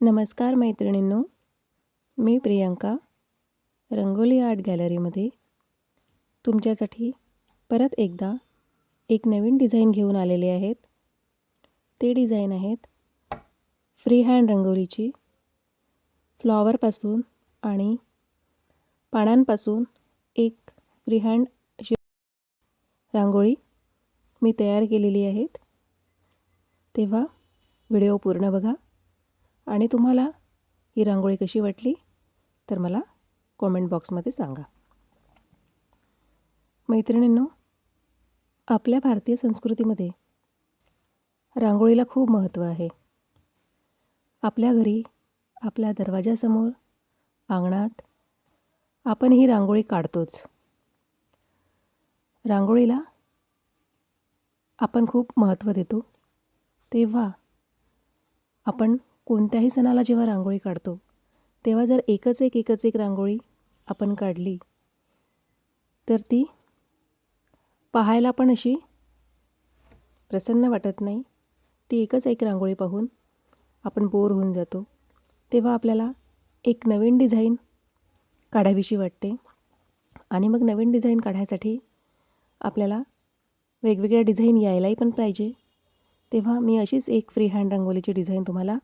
नमस्कार मैत्रिणींनो, मी प्रियांका रंगोली आर्ट गॅलरीमध्ये तुमच्यासाठी परत एकदा एक नवीन डिझाईन घेऊन आलेले आहेत. ते डिझाईन आहेत फ्री हँड रंगोलीची. फ्लॉवरपासून आणि पानांपासून एक फ्री हँड अशी रांगोळी मी तयार केलेली आहेत. तेव्हा व्हिडिओ पूर्ण बघा आणि तुम्हाला ही रांगोळी कशी वाटली तर मला कॉमेंट बॉक्समध्ये सांगा. मैत्रिणींनो, आपल्या भारतीय संस्कृतीमध्ये रांगोळीला खूप महत्त्व आहे. आपल्या घरी, आपल्या दरवाजासमोर, अंगणात आपण ही रांगोळी काढतोच. रांगोळीला आपण खूप महत्त्व देतो. तेव्हा आपण कोणत्याही सणाला जेव्हा रांगोळी काढतो तेव्हा जर एकच एक रांगोळी आपण काढली तर ती पाहायला पण अशी प्रसन्न वाटत नाही. ती एकच एक रांगोळी पाहून आपण बोर होऊन जातो. तेव्हा आपल्याला एक नवीन डिझाईन काढावीशी वाटते आणि मग नवीन डिझाईन काढायसाठी आपल्याला वेगवेगळ्या डिझाईन यायलाही पण पाहिजे. तेव्हा मी अशीच एक फ्री हँड रंगोलीची डिझाईन तुम्हाला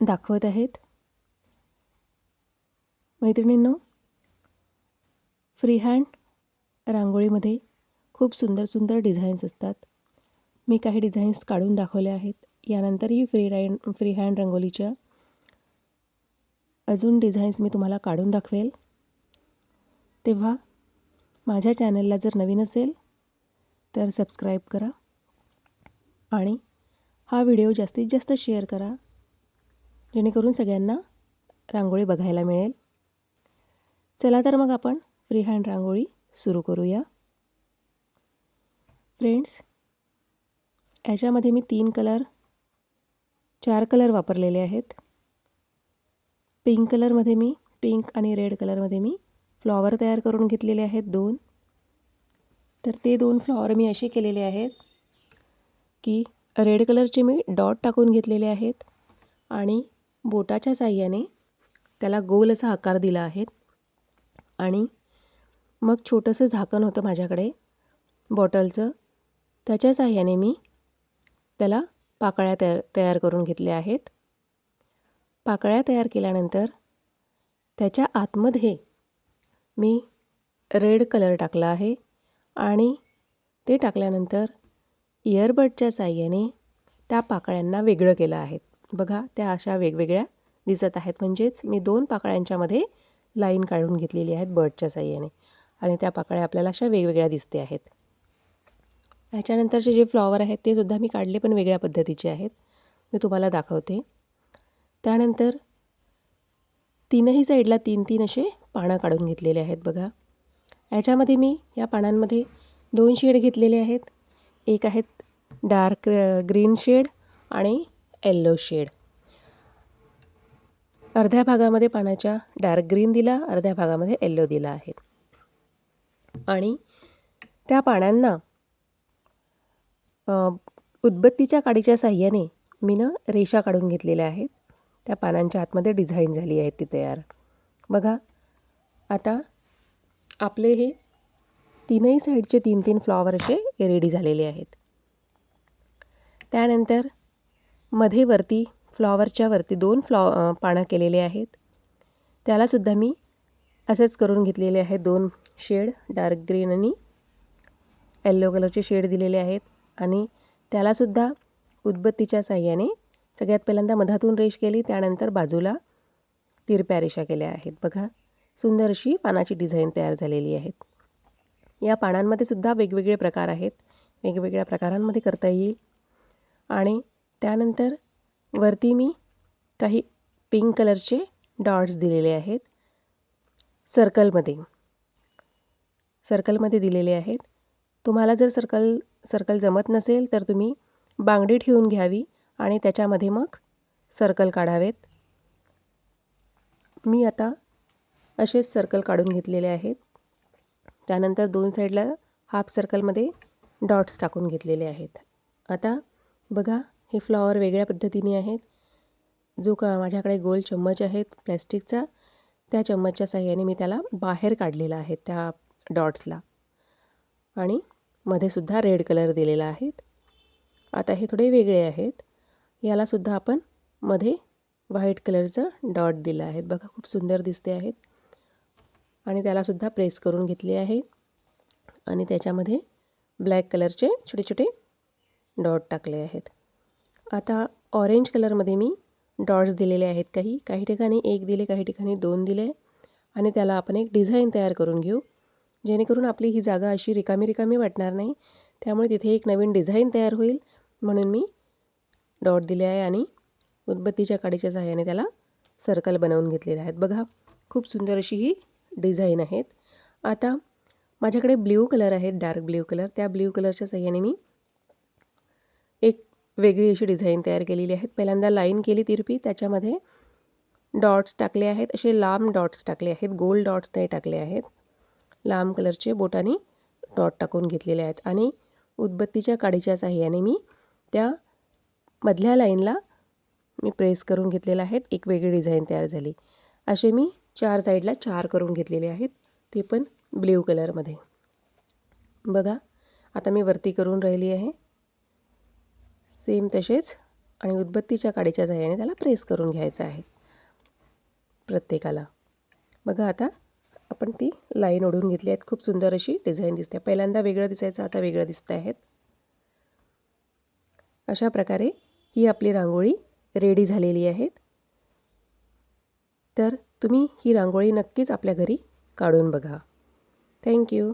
दाखवत आहेत. मैत्रिणींनो, फ्री हँड रांगोळीमध्ये खूप सुंदर सुंदर डिझाईन्स असतात. मी काही डिझाईन्स काढून दाखवले आहेत. यानंतरही फ्री हँड रंगोलीच्या अजून डिझाईन्स मी तुम्हाला काढून दाखवेल. तेव्हा माझ्या चॅनलला जर नवीन असेल तर सबस्क्राईब करा आणि हा व्हिडिओ जास्तीत जास्त शेअर करा, जेणेकरून सगळ्यांना रांगोळी बघायला मिळेल. चला तर मग आपण फ्री हँड रांगोळी सुरू करूया. फ्रेंड्स, याच्यामध्ये मी 4 कलर वापरलेले आहेत. पिंक आणि रेड कलरमध्ये मी फ्लॉवर तयार करून घेतलेले आहेत 2. तर ते 2 फ्लॉवर मी असे केलेले आहेत की रेड कलरचे मी डॉट टाकून घेतलेले आहेत आणि बोटाच्या साहाय्याने त्याला गोल असा आकार दिला आहे. आणि मग छोटंसं झाकण होतं माझ्याकडे बॉटलचं, त्याच्या साहाय्याने मी त्याला पाकळ्या तयार करून घेतल्या आहेत. पाकळ्या तयार केल्यानंतर त्याच्या आतमध्ये मी रेड कलर टाकला आहे आणि ते टाकल्यानंतर इयरबडच्या साहाय्याने त्या पाकळ्यांना वेगळं केलं आहे. बघा, त्या अशा वेगवेगळ्या दिसत आहेत. म्हणजेच मी 2 पाकळ्यांच्यामध्ये लाईन काढून घेतलेली आहेत बर्डच्या साहाय्याने आणि त्या पाकळ्या आपल्याला अशा वेगवेगळ्या दिसते आहेत. याच्यानंतरचे जे फ्लॉवर आहेत ते सुद्धा मी काढले, पण वेगळ्या पद्धतीचे आहेत. मी तुम्हाला दाखवते. त्यानंतर तीनही साईडला 3-3 असे पानं काढून घेतलेले आहेत. बघा, याच्यामध्ये मी या पानांमध्ये 2 शेड घेतलेले आहेत. एक आहेत डार्क ग्रीन शेड आणि येल्लो शेड. अर्ध्या भागामध्ये पानाच्या डार्क ग्रीन दिला, अर्ध्या भागामध्ये येल्लो दिला आहे. आणि त्या पानांना उदबत्तीच्या काडीच्या साहाय्याने मी रेषा काढून घेतलेल्या आहेत. त्या पानांच्या आतमध्ये डिझाईन झाली आहे ती तयार. बघा, आता आपले हे तीनही साईडचे 3-3 फ्लॉवर असे रेडी झालेले आहेत. त्यानंतर मध्ये फ्लॉवरच्या वरती 2 पानं केलेले आहेत. त्यालासुद्धा मी असेच करून घेतलेले आहेत. 2 शेड डार्क ग्रीन आणि येल्लो कलरचे शेड दिलेले आहेत आणि त्यालासुद्धा उदबत्तीच्या साहाय्याने सगळ्यात पहिल्यांदा मधातून रेष केली, त्यानंतर बाजूला तिरप्या रेषा केल्या आहेत. बघा, सुंदर अशी पानाची डिझाईन तयार झालेली आहे. या पानांमध्ये सुद्धा वेगवेगळे प्रकार आहेत. वेगवेगळ्या प्रकारांमध्ये करता येईल. आणि त्यानंतर वरती मी काही पिंक कलरचे डॉट्स दिलेले आहेत. सर्कलमध्ये दिलेले आहेत. तुम्हाला जर सर्कल जमत नसेल तर तुम्ही बांगडी ठेवून घ्यावी आणि त्याच्यामध्ये मग सर्कल काढावेत. मी आता असेच सर्कल काढून घेतलेले आहेत. त्यानंतर 2 साईडला हाफ सर्कलमध्ये डॉट्स टाकून घेतलेले आहेत. आता बघा, हे फ्लॉवर वेगळ्या पद्धतीने आहेत. जो का माझ्याकडे गोल चम्मच आहे प्लॅस्टिकचा, त्या चम्मचच्या साहाय्याने मी त्याला बाहेर काढलेला आहे त्या डॉट्सला, आणि मध्ये सुद्धा रेड कलर दिलेला आहे. आता हे थोडे वेगळे आहेत. यालासुद्धा आपण मध्ये व्हाईट कलरचं डॉट दिलं आहे. बघा खूप सुंदर दिसते आहेत. आणि त्यालासुद्धा प्रेस करून घेतले आहे आणि त्याच्यामध्ये ब्लॅक कलरचे छोटे छोटे डॉट टाकले आहेत. आता ऑरेंज कलरमध्ये मी डॉट्स दिलेले आहेत. काही ठिकाणी 1 दिले, काही ठिकाणी 2 दिले. आणि त्याला आपण एक डिझाईन तयार करून घेऊ, जेणेकरून आपली ही जागा अशी रिकामी रिकामी वाटणार नाही. त्यामुळे तिथे एक नवीन डिझाईन तयार होईल म्हणून मी डॉट दिले आहे आणि उदबत्तीच्या काडीच्या सहाय्याने त्याला सर्कल बनवून घेतलेले आहेत. बघा खूप सुंदर अशी ही डिझाईन आहेत. आता माझ्याकडे ब्ल्यू कलर आहे, डार्क ब्ल्यू कलर. त्या ब्ल्यू कलरच्या सहाय्याने मी एक वेगळी अशी डिझाईन तयार केलेली आहे. पहिल्यांदा लाईन केली तिरपी, त्याच्यामध्ये डॉट्स टाकले आहेत. असे लांब डॉट्स टाकले आहेत, गोल डॉट्स नाही टाकले आहेत. लांब कलरचे बोटाने डॉट टाकून घेतलेले आहेत आणि उदबत्तीच्या काडीच्या सहाय्याने मी त्या मधल्या लाईनला मी प्रेस करून घेतलेला आहे. एक वेगळी डिझाईन तयार झाली. असे मी 4 साईडला 4 करून घेतलेले आहेत, ते पण ब्ल्यू कलरमध्ये. बघा आता मी वरती करून राहिली आहे सेम तसेच, आणि उदबत्तीच्या काडीच्या सहाय्याने त्याला प्रेस करून घ्यायचं आहे प्रत्येकाला. बघा आता आपण ती लाईन ओढून घेतली आहेत. खूप सुंदर अशी डिझाईन दिसते. पहिल्यांदा वेगळं दिसायचं, आता वेगळं दिसतं आहेत. अशा प्रकारे ही आपली रांगोळी रेडी झालेली आहे. तर तुम्ही ही रांगोळी नक्कीच आपल्या घरी काढून बघा. थँक्यू.